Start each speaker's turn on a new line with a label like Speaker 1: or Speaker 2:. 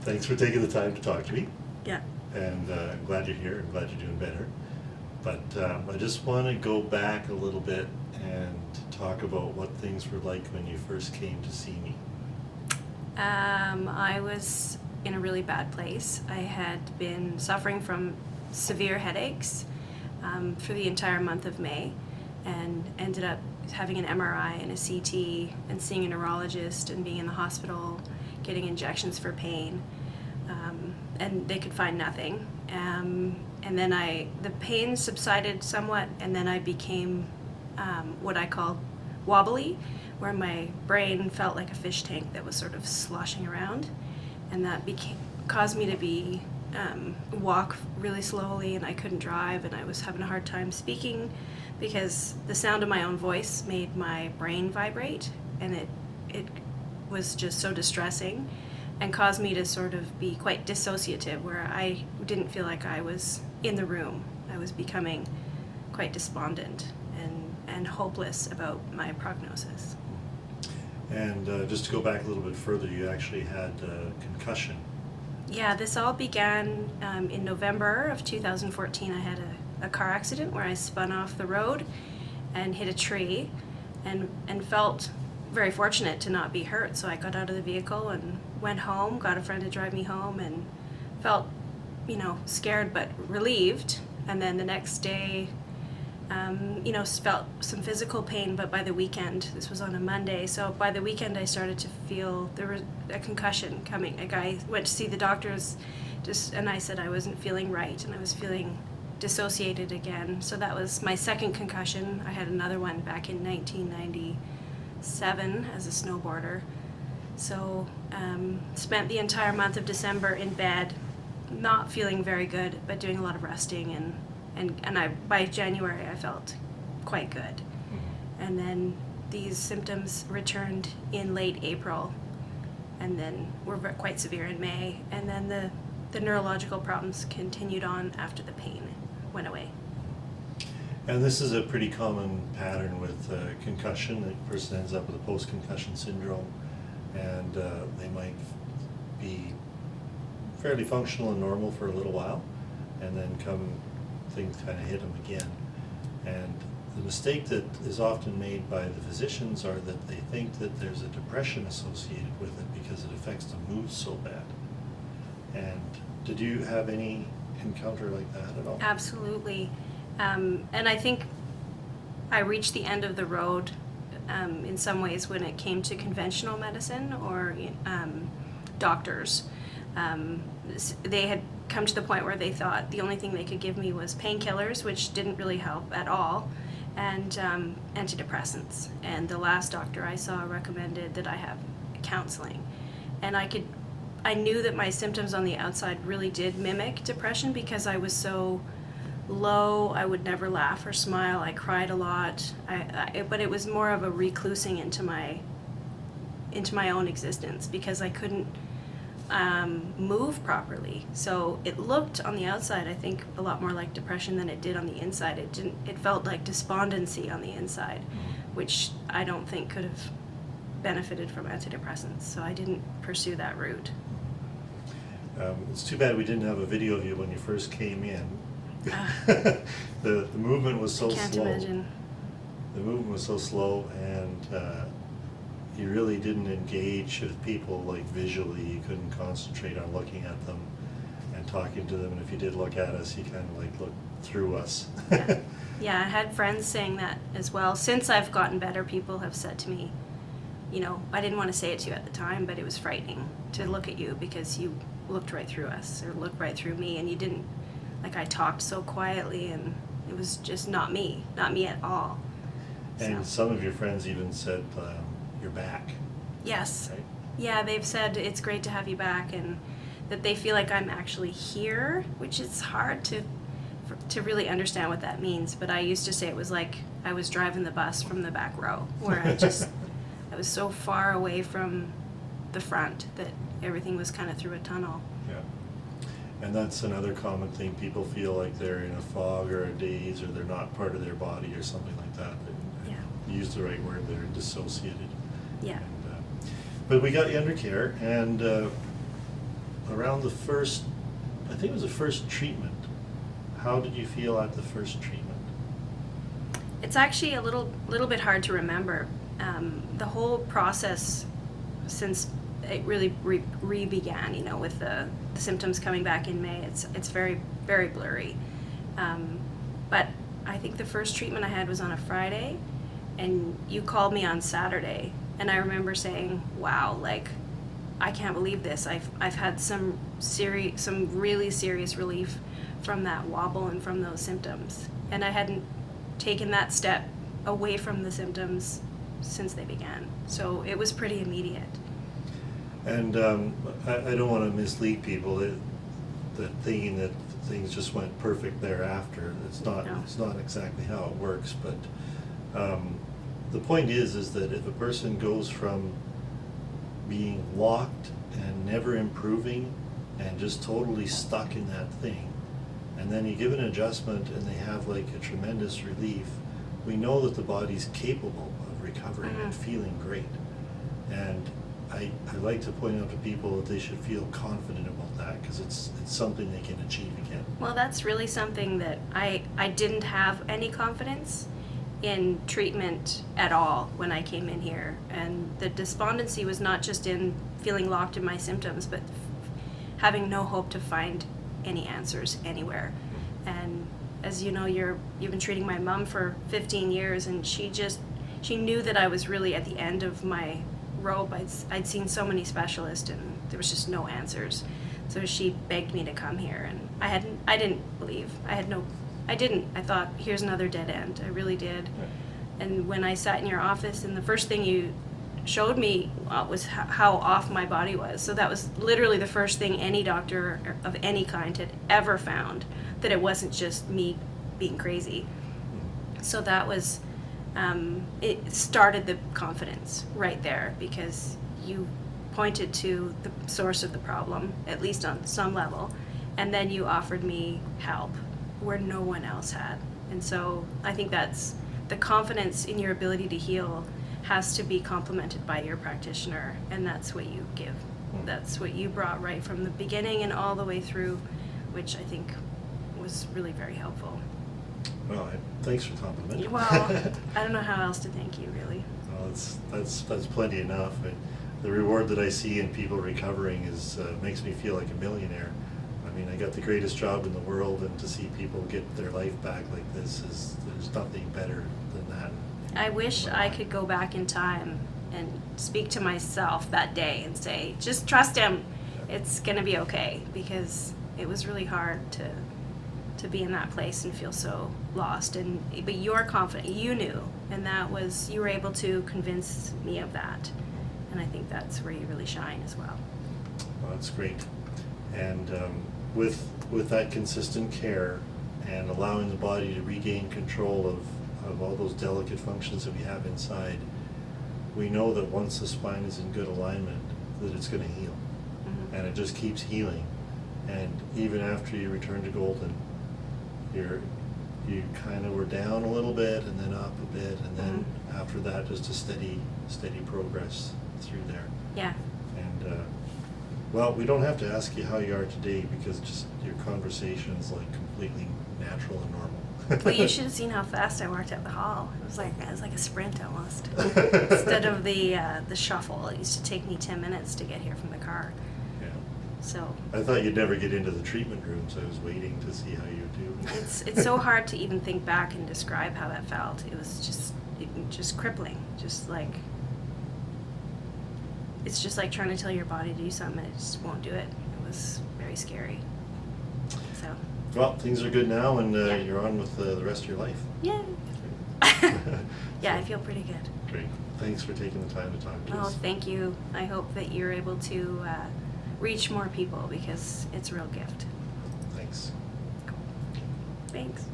Speaker 1: Thanks for taking the time to talk to me.
Speaker 2: Yeah.
Speaker 1: And I'm glad you're here. I'm glad you're doing better. But I just want to go back a little bit and talk about what things were like when you first came to see me.
Speaker 2: I was in a really bad place. I had been suffering from severe headaches for the entire month of May, and ended up having an MRI and a CT and seeing a neurologist and being in the hospital, getting injections for pain, and they could find nothing. And then the pain subsided somewhat, and then I became what I call wobbly, where my brain felt like a fish tank that was sort of sloshing around, and that caused me to walk really slowly, and I couldn't drive, and I was having a hard time speaking because the sound of my own voice made my brain vibrate, and it was just so distressing and caused me to sort of be quite dissociative, where I didn't feel like I was in the room. I was becoming quite despondent and hopeless about my prognosis.
Speaker 1: And just to go back a little bit further, you actually had a concussion.
Speaker 2: Yeah, this all began in November of 2014. I had a car accident where I spun off the road and hit a tree, and felt very fortunate to not be hurt. So I got out of the vehicle and went home, got a friend to drive me home, and felt, scared but relieved. And then the next day, felt some physical pain, but by the weekend, this was on a Monday, so by the weekend I started to feel there was a concussion coming. A guy went to see the doctors, and I said I wasn't feeling right, and I was feeling dissociated again. So that was my second concussion. I had another one back in 1997 as a snowboarder. So spent the entire month of December in bed, not feeling very good, but doing a lot of resting, and by January I felt quite good.
Speaker 1: Mm-hmm.
Speaker 2: And then these symptoms returned in late April, and then were quite severe in May, and then the neurological problems continued on after the pain went away.
Speaker 1: And this is a pretty common pattern with concussion. The person ends up with a post-concussion syndrome, and they might be fairly functional and normal for a little while, and then things kind of hit them again. And the mistake that is often made by the physicians are that they think that there's a depression associated with it because it affects the mood so bad. And did you have any encounter like that at all?
Speaker 2: Absolutely. And I think I reached the end of the road in some ways when it came to conventional medicine or doctors. They had come to the point where they thought the only thing they could give me was painkillers, which didn't really help at all, and antidepressants. And the last doctor I saw recommended that I have counseling. And I knew that my symptoms on the outside really did mimic depression because I was so low. I would never laugh or smile. I cried a lot. But it was more of a reclusing into my own existence because I couldn't move properly. So it looked on the outside, I think, a lot more like depression than it did on the inside. It felt like despondency on the inside, which I don't think could have benefited from antidepressants. So I didn't pursue that route.
Speaker 1: It's too bad we didn't have a video of you when you first came in. The movement was so slow.
Speaker 2: I can't imagine.
Speaker 1: The movement was so slow, and you really didn't engage with people like visually. You couldn't concentrate on looking at them and talking to them, and if you did look at us, you kind of like looked through us.
Speaker 2: Yeah, I had friends saying that as well. Since I've gotten better, people have said to me, I didn't want to say it to you at the time, but it was frightening to look at you because you looked right through us or looked right through me, and you didn't, I talked so quietly, and it was just not me at all.
Speaker 1: And
Speaker 2: So.
Speaker 1: some of your friends even said, you're back.
Speaker 2: Yes.
Speaker 1: Right?
Speaker 2: Yeah, they've said it's great to have you back, and that they feel like I'm actually here, which is hard to really understand what that means. But I used to say it was like I was driving the bus from the back row, where I was so far away from the front that everything was kind of through a tunnel.
Speaker 1: Yeah. And that's another common thing. People feel like they're in a fog or a daze, or they're not part of their body or something like that.
Speaker 2: Yeah.
Speaker 1: You used the right word, they're dissociated.
Speaker 2: Yeah.
Speaker 1: And, but we got you under care, and around the first, I think it was the first treatment. How did you feel at the first treatment?
Speaker 2: It's actually a little bit hard to remember. The whole process since it really re-began, you know, with the symptoms coming back in May, it's very, very blurry. But I think the first treatment I had was on a Friday, and you called me on Saturday, and I remember saying, wow, like, I can't believe this. I've had some really serious relief from that wobble and from those symptoms. And I hadn't taken that step away from the symptoms since they began. So it was pretty immediate.
Speaker 1: And I don't want to mislead people that thinking that things just went perfect thereafter. It's not.
Speaker 2: No.
Speaker 1: It's not exactly how it works. But the point is that if a person goes from being locked and never improving and just totally stuck in that thing, and then you give an adjustment and they have like a tremendous relief, we know that the body's capable of recovering and feeling great. And I like to point out to people that they should feel confident about that, because it's something they can achieve again.
Speaker 2: Well, that's really something that I didn't have any confidence in treatment at all when I came in here. And the despondency was not just in feeling locked in my symptoms, but having no hope to find any answers anywhere. And as you know, you've been treating my mom for 15 years, and she knew that I was really at the end of my rope. I'd seen so many specialists, and there was just no answers. So she begged me to come here, and I didn't believe. I didn't. I thought, here's another dead end. I really did.
Speaker 1: Right.
Speaker 2: And when I sat in your office, and the first thing you showed me was how off my body was. So that was literally the first thing any doctor of any kind had ever found, that it wasn't just me being crazy. So that was, it started the confidence right there, because you pointed to the source of the problem, at least on some level, and then you offered me help where no one else had. And so I think that's the confidence in your ability to heal has to be complemented by your practitioner, and that's what you give. That's what you brought right from the beginning and all the way through, which I think was really very helpful.
Speaker 1: Well, thanks for complimenting.
Speaker 2: Well, I don't know how else to thank you, really.
Speaker 1: Well, that's plenty enough. The reward that I see in people recovering makes me feel like a millionaire. I mean, I got the greatest job in the world, and to see people get their life back like this there's nothing better than that.
Speaker 2: I wish I could go back in time and speak to myself that day and say, just trust him. It's going to be okay, because it was really hard to be in that place and feel so lost. But you're confident. You knew, and you were able to convince me of that. And I think that's where you really shine as well.
Speaker 1: Well, that's great. And with that consistent care and allowing the body to regain control of all those delicate functions that we have inside, we know that once the spine is in good alignment, that it's going to heal. Mm-hmm. And it just keeps healing. And even after you return to Golden, you kind of were down a little bit and then up a bit, and then after that just a steady progress through there.
Speaker 2: Yeah.
Speaker 1: And well, we don't have to ask you how you are today, because just your conversation is like completely natural and normal.
Speaker 2: Well, you should have seen how fast I walked up the hall. It was like a sprint almost. Instead of the shuffle, it used to take me 10 minutes to get here from the car.
Speaker 1: Yeah.
Speaker 2: So
Speaker 1: I thought you'd never get into the treatment room, so I was waiting to see how you do.
Speaker 2: it's so hard to even think back and describe how that felt. It was just crippling. It's just like trying to tell your body to do something and it just won't do it. It was very scary. So.
Speaker 1: Well, things are good now, and
Speaker 2: Yeah.
Speaker 1: you're on with the rest of your life.
Speaker 2: Yeah. Yeah, I feel pretty good.
Speaker 1: Great. Thanks for taking the time to talk to
Speaker 2: Oh,
Speaker 1: us.
Speaker 2: thank you. I hope that you're able to reach more people, because it's a real gift.
Speaker 1: Thanks.
Speaker 2: Thanks.